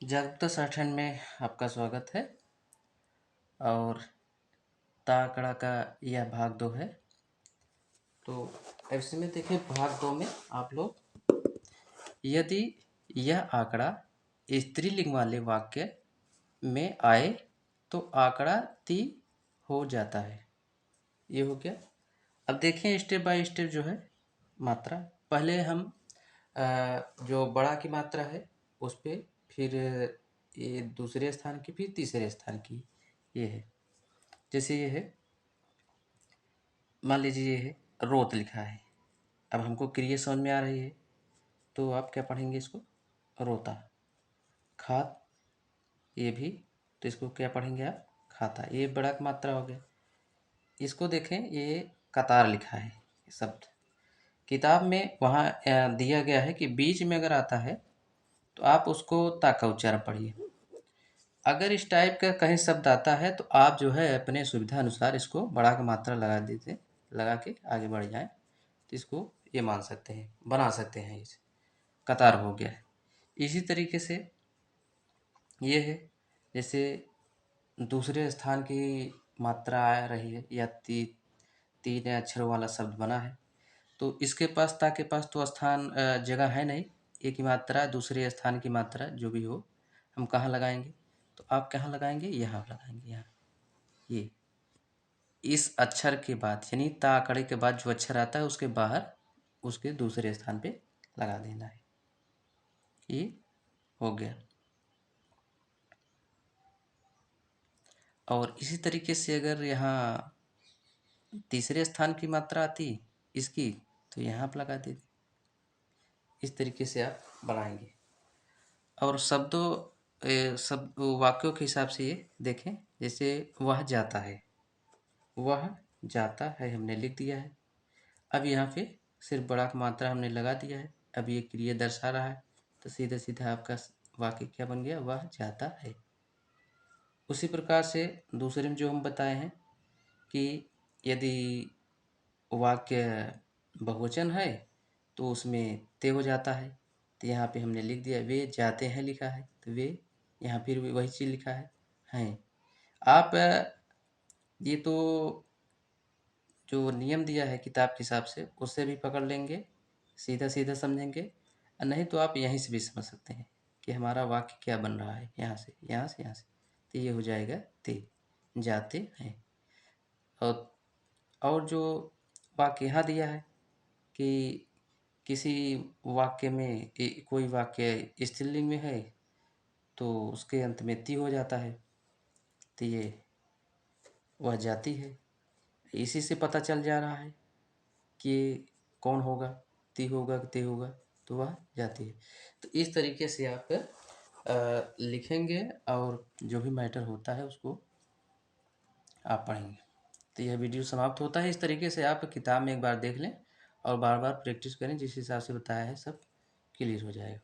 जागरूकता संगठन में आपका स्वागत है। और ता आंकड़ा का यह भाग 2 है। तो ऐसे में देखिए, भाग 2 में आप लोग, यदि यह आंकड़ा स्त्रीलिंग वाले वाक्य में आए तो आंकड़ा ती हो जाता है। ये हो गया। अब देखिए स्टेप बाय स्टेप जो है मात्रा। पहले हम जो बड़ा की मात्रा है उस पे, फिर ये दूसरे स्थान की, फिर तीसरे स्थान की। ये है, जैसे ये है, मान लीजिए ये है रोत लिखा है। अब हमको क्रिया समझ में आ रही है तो आप क्या पढ़ेंगे इसको? रोता। खात, ये भी, तो इसको क्या पढ़ेंगे आप? खाता। ये बड़ा की मात्रा हो गया। इसको देखें, ये कतार लिखा है शब्द। किताब में वहाँ दिया गया है कि बीच में अगर आता है तो आप उसको ता का उच्चारण पढ़िए। अगर इस टाइप का कहीं शब्द आता है तो आप जो है अपने सुविधा अनुसार इसको बड़ा का मात्रा लगा के आगे बढ़ जाएं। तो इसको ये मान सकते हैं, बना सकते हैं। इसे कतार हो गया है। इसी तरीके से ये है, जैसे दूसरे स्थान की मात्रा आ रही है या तीन अक्षरों वाला शब्द बना है, तो इसके पास ता के पास तो स्थान जगह है नहीं। एक ही मात्रा, दूसरे स्थान की मात्रा जो भी हो, हम कहाँ लगाएंगे? तो आप कहाँ लगाएंगे? यहाँ लगाएंगे, यहाँ। ये इस अक्षर के बाद, यानी ता आंकड़े के बाद जो अक्षर आता है उसके बाहर, उसके दूसरे स्थान पे लगा देना है। ये हो गया। और इसी तरीके से अगर यहाँ तीसरे स्थान की मात्रा आती इसकी, तो यहाँ आप लगा देते। इस तरीके से आप बनाएंगे। और शब्द वाक्यों के हिसाब से ये देखें, जैसे वह जाता है, वह जाता है हमने लिख दिया है। अब यहाँ पे सिर्फ बड़ा का मात्रा हमने लगा दिया है। अब ये क्रिया दर्शा रहा है, तो सीधा सीधा आपका वाक्य क्या बन गया? वह जाता है। उसी प्रकार से दूसरे में जो हम बताए हैं कि यदि वाक्य बहुवचन है तो उसमें ते हो जाता है। तो यहाँ पे हमने लिख दिया वे जाते हैं लिखा है, तो वे, यहाँ फिर भी वही चीज़ लिखा है, हैं। आप ये तो जो नियम दिया है किताब के हिसाब से, उससे भी पकड़ लेंगे, सीधा सीधा समझेंगे। और नहीं तो आप यहीं से भी समझ सकते हैं कि हमारा वाक्य क्या बन रहा है, यहाँ से, यहाँ से, यहाँ से। तो ये हो जाएगा ते जाते हैं। और जो वाक्य यहाँ दिया है कि किसी वाक्य में कोई वाक्य स्त्रीलिंग में है तो उसके अंत में ती हो जाता है, तो ये वह जाती है। इसी से पता चल जा रहा है कि कौन होगा, ती होगा कि ते होगा, तो वह जाती है। तो इस तरीके से आप लिखेंगे और जो भी मैटर होता है उसको आप पढ़ेंगे। तो यह वीडियो समाप्त होता है। इस तरीके से आप किताब में एक बार देख लें और बार बार प्रैक्टिस करें, जिस हिसाब से बताया है सब क्लियर हो जाएगा।